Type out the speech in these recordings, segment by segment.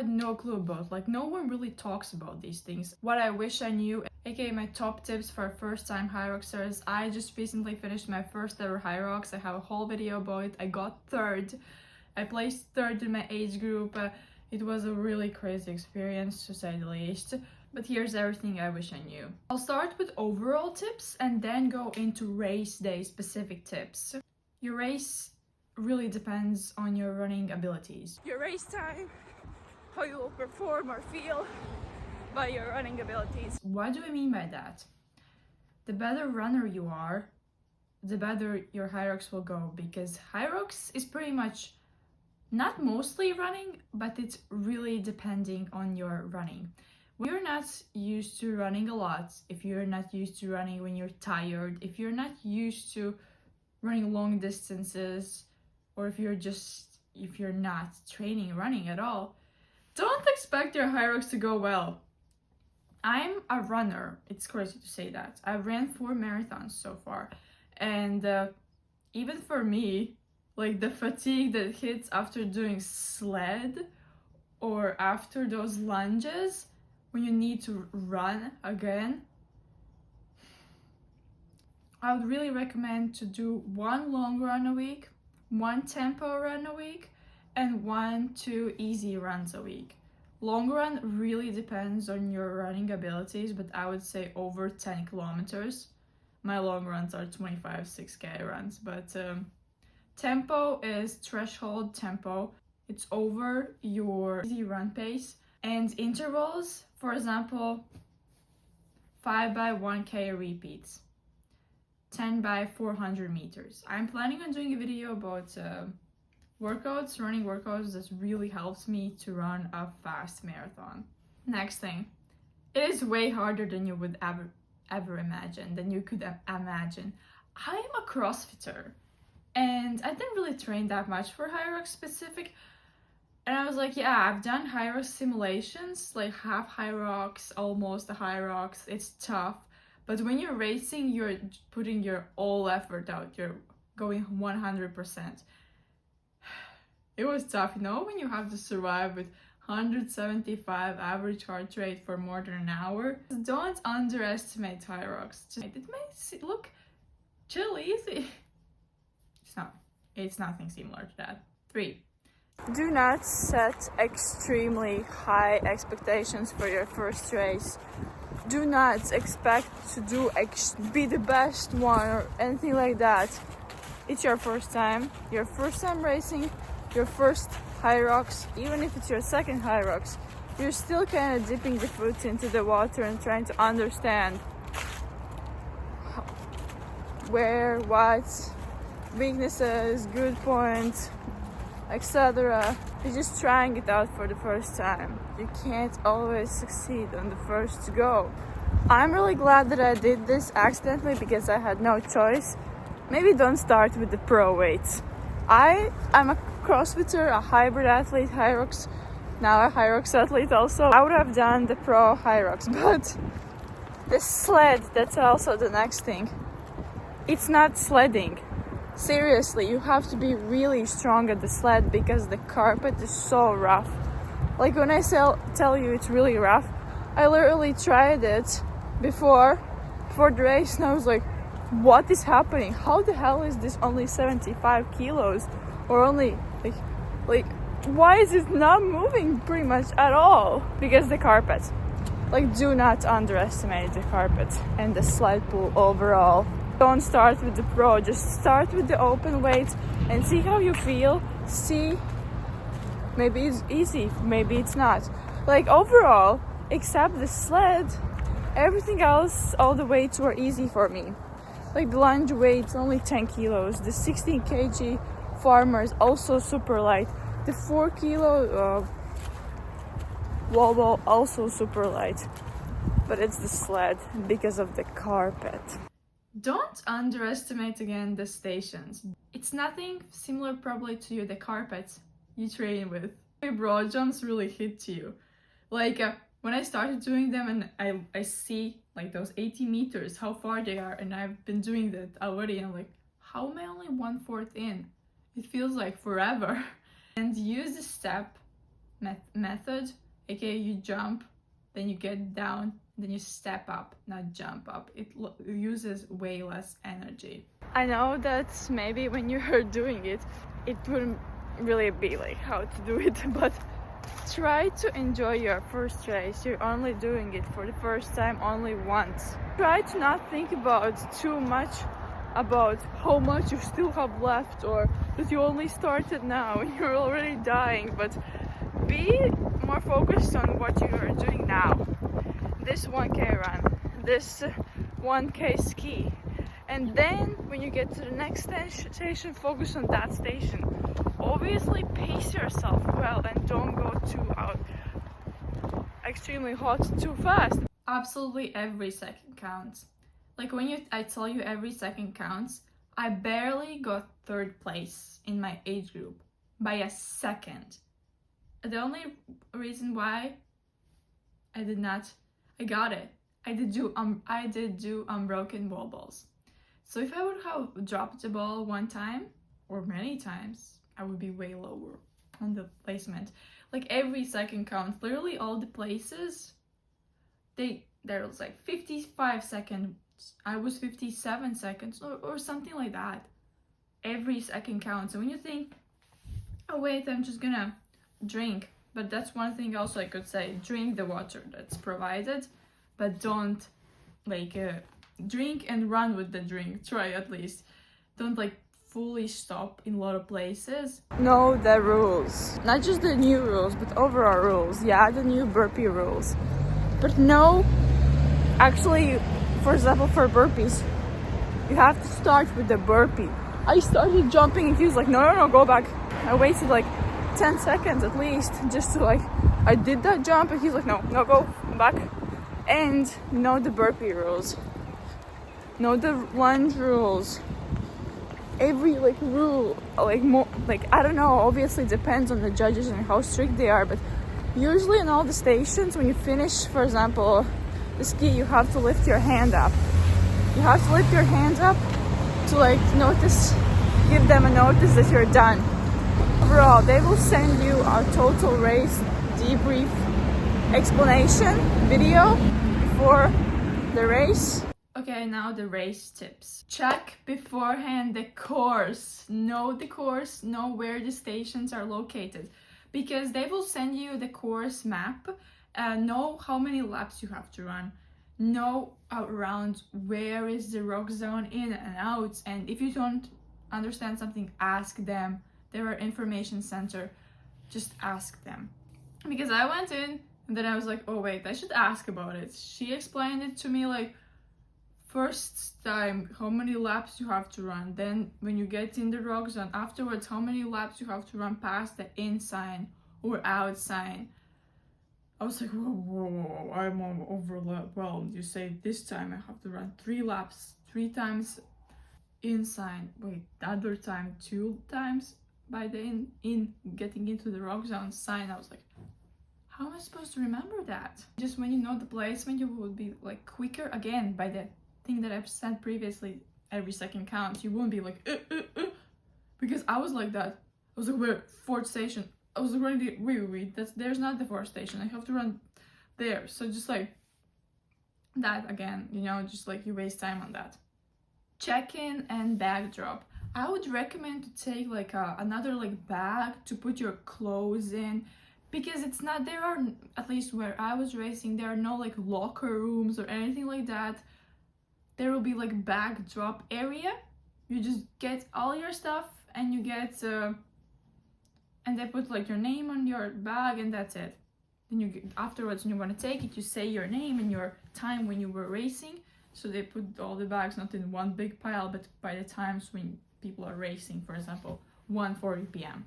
had no clue about. Like, no one really talks about these things. What I wish I knew, aka my top tips for first time Hyroxers. I just recently finished my first ever Hyrox. I have a whole video about it. I got third. I placed third in my age group. It was a really crazy experience, to say the least. But here's everything I wish I knew. I'll start with overall tips and then go into race day specific tips. Your race really depends on your running abilities. Your race time, how you will perform or feel by your running abilities. What do I mean by that? The better runner you are, the better your Hyrox will go, because Hyrox is pretty much not mostly running, but it's really depending on your running. When you're not used to running a lot, if you're not used to running when you're tired, if you're not used to running long distances, or if you're not training running at all, don't expect your Hyrox to go well. I'm a runner. It's crazy to say that. I've ran 4 marathons so far, and even for me, like the fatigue that hits after doing sled or after those lunges when you need to run again, I would really recommend to do 1 long run a week, 1 tempo run a week, and 1-2 easy runs a week. Long run really depends on your running abilities, but I would say over 10 kilometers. My long runs are 25, 6K runs, but tempo is threshold tempo. It's over your easy run pace. And intervals, for example, 5 by 1K repeats, 10 by 400 meters. I'm planning on doing a video about workouts, running workouts that really helps me to run a fast marathon. Next thing, it is way harder than you would ever imagine, than you could imagine. I am a CrossFitter, and I didn't really train that much for Hyrox specific. And I was like, yeah, I've done Hyrox simulations, like half Hyrox, almost a Hyrox. It's tough. But when you're racing, you're putting your all effort out. You're going 100%. It was tough, when you have to survive with 175 average heart rate for more than an hour. Don't underestimate Hyrox. It may look chill, easy. It's nothing similar to that. 3. Do not set extremely high expectations for your first race. Do not expect to be the best one or anything like that. It's your first time racing, your first Hyrox. Even if it's your second Hyrox, you're still kind of dipping the foot into the water and trying to understand where, what, weaknesses, good points, etc. You're just trying it out for the first time. You can't always succeed on the first go. I'm really glad that I did this accidentally because I had no choice. Maybe don't start with the pro weights. I'm a CrossFitter, a hybrid athlete, Hyrox, now a Hyrox athlete also. I would have done the pro Hyrox, but the sled, that's also the next thing. It's not sledding. Seriously, you have to be really strong at the sled because the carpet is so rough. Like when I tell you it's really rough, I literally tried it before the race and I was like, what is happening? How the hell is this only 75 kilos? Or only like why is it not moving pretty much at all? Because the carpet. Like, do not underestimate the carpet and the sled pull overall. Don't start with the pro, just start with the open weights and see how you feel. See, maybe it's easy, maybe it's not. Like overall, except the sled, everything else, all the weights were easy for me. Like the lunge weights, only 10 kilos. The 16 kg farmers, also super light. The 4 kilo wall ball, also super light. But it's the sled because of the carpet. Don't underestimate again the stations. It's nothing similar probably to the carpet you train with. Broad jumps really hit you. Like when I started doing them and I see like those 80 meters, how far they are, and I've been doing that already, and I'm like, how am I only 1/4 in? It feels like forever. And use the step method, aka you jump, then you get down, then you step up, not jump up. It uses way less energy. I know that maybe when you're doing it, it wouldn't really be like how to do it, but try to enjoy your first race. You're only doing it for the first time, only once. Try to not think about too much about how much you still have left, or that you only started now and you're already dying, but be more focused on what you are doing now. This 1K run, this 1K ski, and then when you get to the next station, focus on that station. Obviously pace yourself well and don't go too out extremely hot too fast. Absolutely every second counts. Like when I tell you every second counts, I barely got 3rd place in my age group by a second. The only reason why I got it. I did do unbroken wall balls. So if I would have dropped the ball one time or many times, I would be way lower on the placement. Like every second counts. Literally all the places, there was like 55 seconds. I was 57 seconds or something like that. Every second counts. So when you think, oh wait, I'm just gonna drink. But that's one thing also I could say. Drink the water that's provided, but don't like drink and run with the drink. Try at least. Don't like fully stop in a lot of places. Know the rules. Not just the new rules, but overall rules. Yeah, the new burpee rules. But no, actually, for example, for burpees, you have to start with the burpee. I started jumping and he was like, no, go back. I waited like 10 seconds at least just to like, I did that jump and he's like, no, go back. And know the burpee rules. Know the lunge rules. Every like rule, like more, like I don't know, obviously it depends on the judges and how strict they are, but usually in all the stations when you finish, for example, the ski, you have to lift your hand up. You have to lift your hands up to like give them a notice that you're done. Overall, they will send you a total race debrief explanation video before the race. Okay, now the race tips. Check beforehand the course. Know the course, know where the stations are located, because they will send you the course map. Know how many laps you have to run. Know around where is the rock zone in and out. And if you don't understand something, ask them. There are information center. Just ask them. Because I went in and then I was like, oh wait, I should ask about it. She explained it to me like, first time, how many laps you have to run. Then when you get in the rock zone, afterwards, how many laps you have to run past the in sign or out sign. I was like, whoa, I'm overwhelmed. You say this time I have to run 3 laps, 3 times in sign. Wait, the other time 2 times by the in getting into the rock zone sign. I was like, how am I supposed to remember that? Just when you know the placement, you will be like quicker again by the thing that I've said previously. Every second counts. You won't be like because I was like that. I was like, where? 4th station. I was like, wait, there's not the 4th station. I have to run there. So just like that again, you know, just like you waste time on that. Check-in and bag drop. I would recommend to take like another like bag to put your clothes in, because it's not, there are, at least where I was racing, there are no like locker rooms or anything like that. There will be like bag drop area. You just get all your stuff and you get and they put like your name on your bag and that's it. Then you afterwards, when you want to take it, you say your name and your time when you were racing. So they put all the bags not in one big pile, but by the times when people are racing, for example, 1:40 p.m.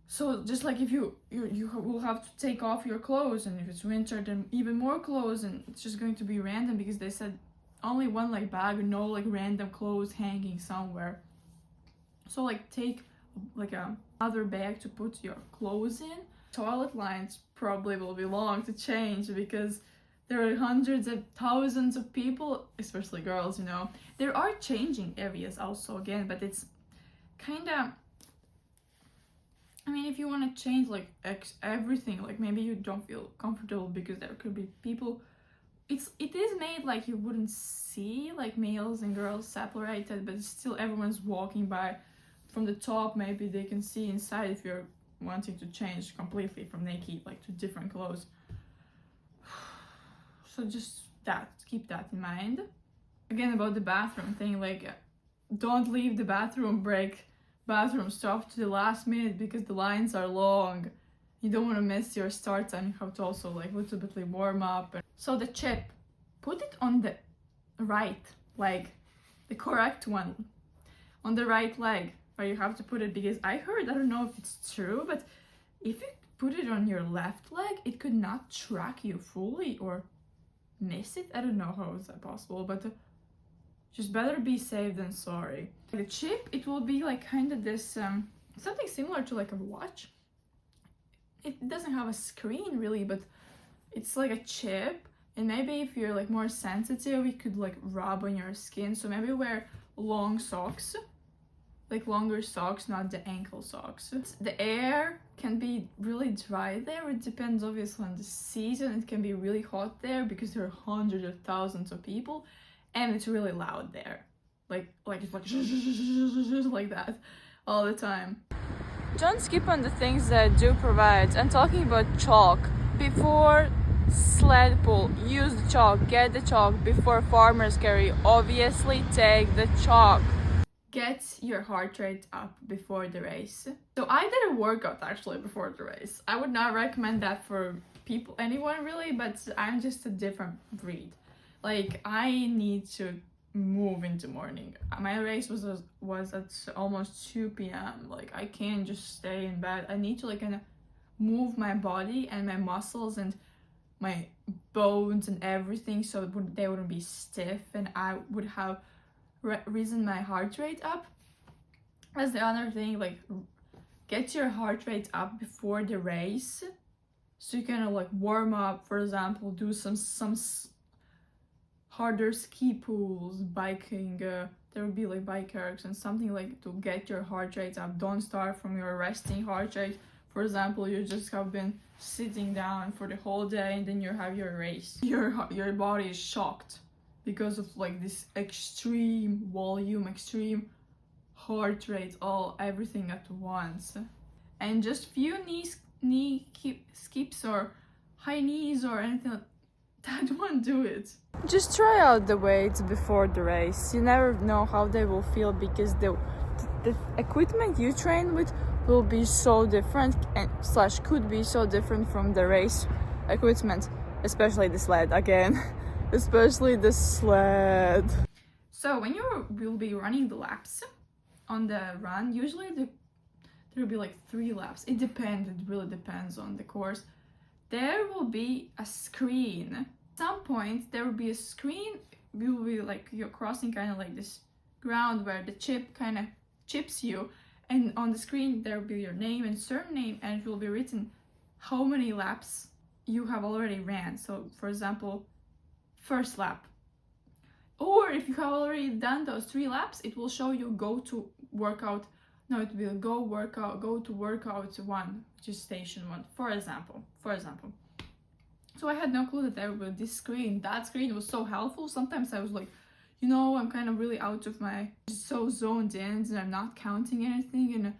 So just like if you will have to take off your clothes, and if it's winter, then even more clothes, and it's just going to be random because they said only one like bag, no like random clothes hanging somewhere. So like take like another bag to put your clothes in. Toilet lines probably will be long to change because there are hundreds of thousands of people, especially girls, you know. There are changing areas also again, but it's kind of I mean, if you want to change like everything, like maybe you don't feel comfortable because there could be people, it is made like you wouldn't see like males and girls separated, but still everyone's walking by from the top. Maybe they can see inside if you're wanting to change completely from naked like to different clothes. So just keep that in mind. Again, about the bathroom thing, like don't leave the bathroom stop to the last minute because the lines are long. You don't want to miss your start time. You have to also like a little bit like warm up. So the chip, put it on the right leg, the correct one, on the right leg where you have to put it, because I heard, I don't know if it's true, but if you put it on your left leg, it could not track you fully or miss it. I don't know how is that possible, but just better be safe than sorry. The chip, it will be like kind of this something similar to like a watch. It doesn't have a screen really, but it's like a chip, and maybe if you're like more sensitive, it could like rub on your skin. So maybe wear long socks, like longer socks, not the ankle socks. The air can be really dry there. It depends obviously on the season. It can be really hot there because there are hundreds of thousands of people, and it's really loud there. Like it's like that all the time. Don't skip on the things that do provide. I'm talking about chalk. Before sled pull, use the chalk, get the chalk. Before farmer's carry, obviously take the chalk. Get your heart rate up before the race. So I did a workout actually before the race. I would not recommend that for anyone really, but I'm just a different breed. Like I need to move in the morning. My race was at almost 2 p.m. Like I can't just stay in bed. I need to like kind of move my body and my muscles and my bones and everything so they wouldn't be stiff, and I would have risen my heart rate up. That's the other thing, like get your heart rate up before the race so you can like warm up. For example, do some harder ski pulls, biking, there will be like bike Hyrox and something like to get your heart rate up. Don't start from your resting heart rate. For example, you just have been sitting down for the whole day and then you have your race. Your body is shocked because of like this extreme volume, extreme heart rate, everything at once. And just few knee skips or high knees or anything, that won't do it. Just try out the weights before the race. You never know how they will feel because the equipment you train with will be so different and / could be so different from the race equipment, especially the sled again. Especially the sled. So when you will be running the laps on the run, usually there will be like 3 laps. It really depends on the course. There will be a screen. At some point there will be a screen. You will be like you're crossing kind of like this ground where the chip kind of chips you, and on the screen there will be your name and surname, and it will be written how many laps you have already ran. So for example, first lap, or if you have already done those 3 laps, it will show you go to workout. No, it will go to workout 1, which is station 1, for example. So I had no clue that there was this screen. That screen was so helpful. Sometimes I was like, I'm kind of really out of so zoned in and I'm not counting anything, and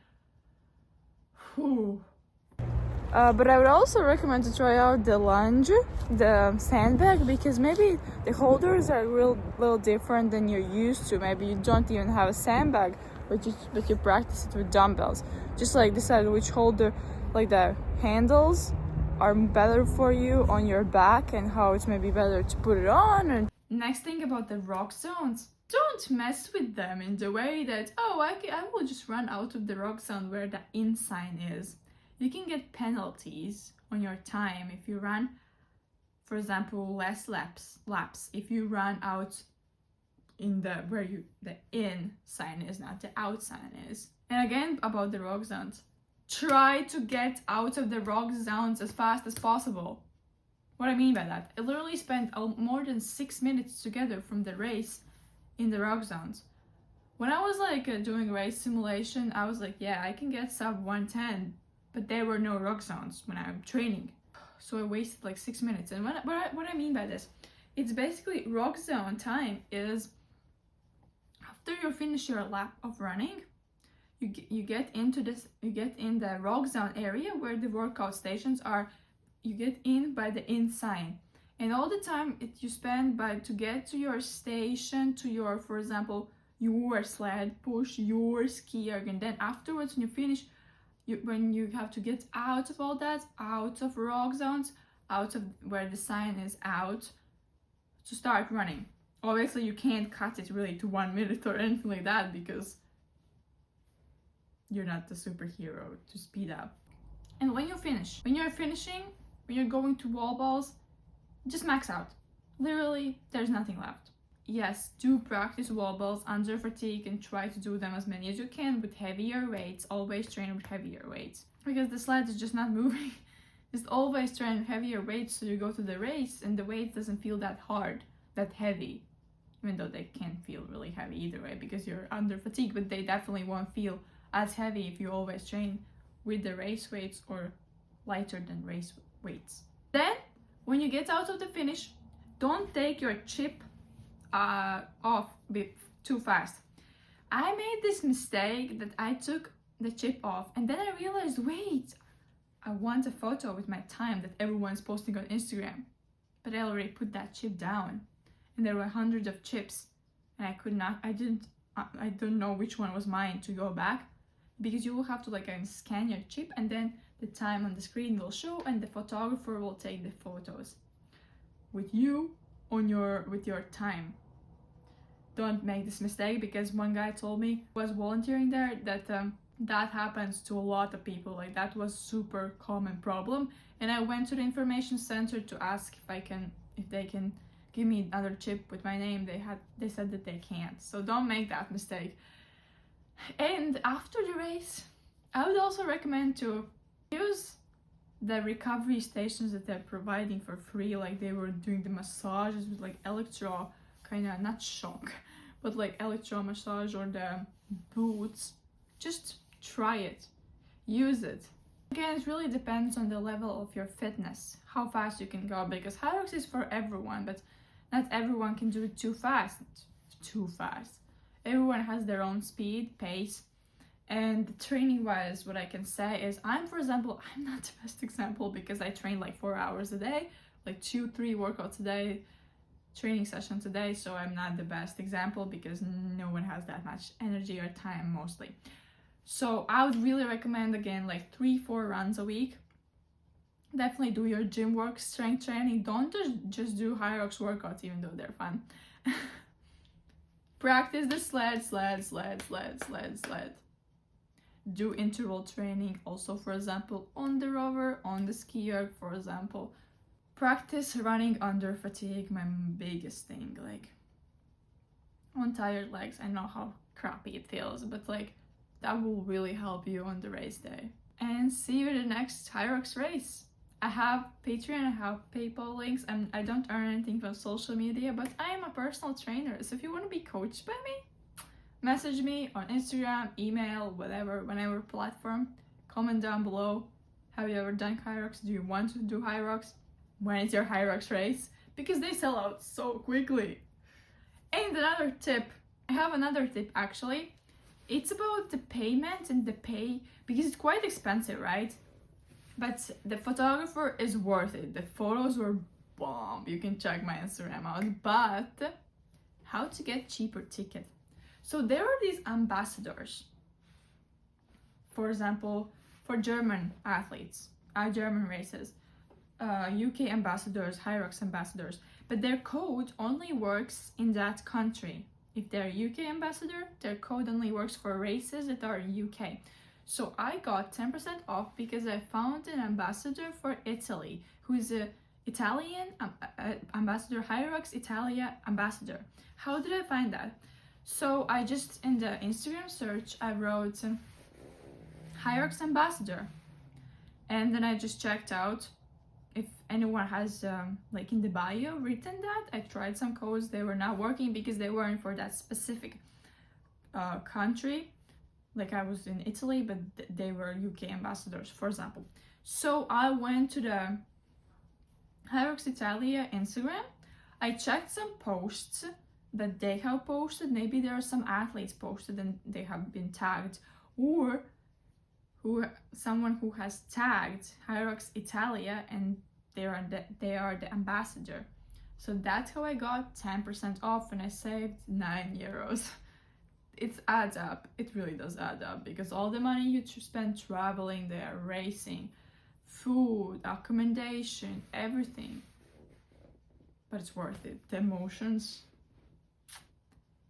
but I would also recommend to try out the lunge, the sandbag, because maybe the holders are little different than you're used to. Maybe you don't even have a sandbag, but you practice it with dumbbells. Just like decide which holder, like the handles, are better for you on your back and how it's maybe better to put it on. And next thing about the rock zones, don't mess with them in the way that, I will just run out of the rock zone where the in sign is. You can get penalties on your time if you run, for example, less laps. If you run out in the in sign is, not the out sign is. And again, about the rock zones, try to get out of the rock zones as fast as possible. What I mean by that, I literally spent more than 6 minutes together from the race in the rock zones. When I was like doing race simulation, I was like, yeah, I can get sub 110 but there were no rock zones when I'm training. So I wasted like 6 minutes. And what I mean by this, it's basically rock zone time is after you finish your lap of running, you get in the rock zone area where the workout stations are. You get in by the inside, and all the time you spend to get to your station, to your, for example, your sled push, your ski erg, and then afterwards when you finish, when you have to get out of all that, out of rock zones, out of where the sign is out, to start running. Obviously you can't cut it really to 1 minute or anything like that, because you're not the superhero to speed up. And when you're finishing, when you're going to wall balls, just max out. Literally, there's nothing left. Yes, do practice wall balls under fatigue and try to do them as many as you can with heavier weights. Always train with heavier weights, because the sled is just not moving. Just always train with heavier weights, so you go to the race and the weight doesn't feel that hard, that heavy. Even though they can't feel really heavy either way because you're under fatigue, but they definitely won't feel as heavy if you always train with the race weights or lighter than race weights. Then, when you get out of the finish, don't take your chip off too fast. I made this mistake that I took the chip off, and then I realized, wait, I want a photo with my time that everyone's posting on Instagram, but I already put that chip down, and there were hundreds of chips, and I don't know which one was mine to go back, because you will have to scan your chip, and then the time on the screen will show, and the photographer will take the photos with you with your time. Don't make this mistake, because one guy told me, was volunteering there, that that happens to a lot of people. Like, that was super common problem, and I went to the information center to ask if they can give me another chip with my name. They said that they can't. So don't make that mistake. And after the race, I would also recommend to use the recovery stations that they're providing for free. Like, they were doing the massages with electro, kind of, not shock, but electro massage, or the boots. Just try it, use it. Again, it really depends on the level of your fitness, how fast you can go, because Hyrox is for everyone, but not everyone can do it too fast. Everyone has their own speed, pace, and training wise, what I can say is, for example, I'm not the best example, because I train 4 hours a day, 2-3 workouts a day, training sessions a day, so I'm not the best example, because no one has that much energy or time mostly. So I would really recommend, again, 3-4 runs a week. Definitely do your gym work, strength training. Don't just do Hyrox workouts, even though they're fun. Practice the sled. Do interval training also, for example, on the rower, on the ski erg, for example. Practice running under fatigue, my biggest thing. On tired legs, I know how crappy it feels, but that will really help you on the race day. And see you in the next Hyrox race. I have Patreon, I have PayPal links, and I don't earn anything from social media, but I am a personal trainer, so if you want to be coached by me, message me on Instagram, email, whatever platform. Comment down below. Have you ever done Hyrox? Do you want to do Hyrox? When is your Hyrox race? Because they sell out so quickly. And another tip, I have another tip actually. It's about the payment and the pay, because it's quite expensive, right? But the photographer is worth it. The photos were bomb. You can check my Instagram out. But how to get cheaper ticket? So there are these ambassadors. For example, for German athletes, German races, UK ambassadors, Hyrox ambassadors, but their code only works in that country. If they're UK ambassador, their code only works for races that are UK. So I got 10% off because I found an ambassador for Italy, who is an Italian ambassador, Hyrox Italia ambassador. How did I find that? So I just, in the Instagram search, I wrote Hyrox ambassador, and then I just checked out if anyone has in the bio written that. I tried some codes, they were not working because they weren't for that specific country. like I was in Italy, but they were UK ambassadors, for example. So I went to the Hyrox Italia Instagram. I checked some posts that they have posted. Maybe there are some athletes posted and they have been tagged, or someone who has tagged Hyrox Italia and they are the ambassador. So that's how I got 10% off and I saved 9 euros. It adds up. It really does add up, because all the money you spend traveling there, racing, food, accommodation, everything. But it's worth it. The emotions,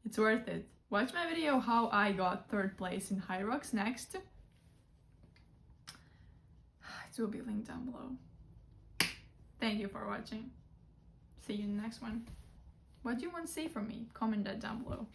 it's worth it. Watch my video how I got 3rd place in Hyrox next. It will be linked down below. Thank you for watching. See you in the next one. What do you want to see from me? Comment that down below.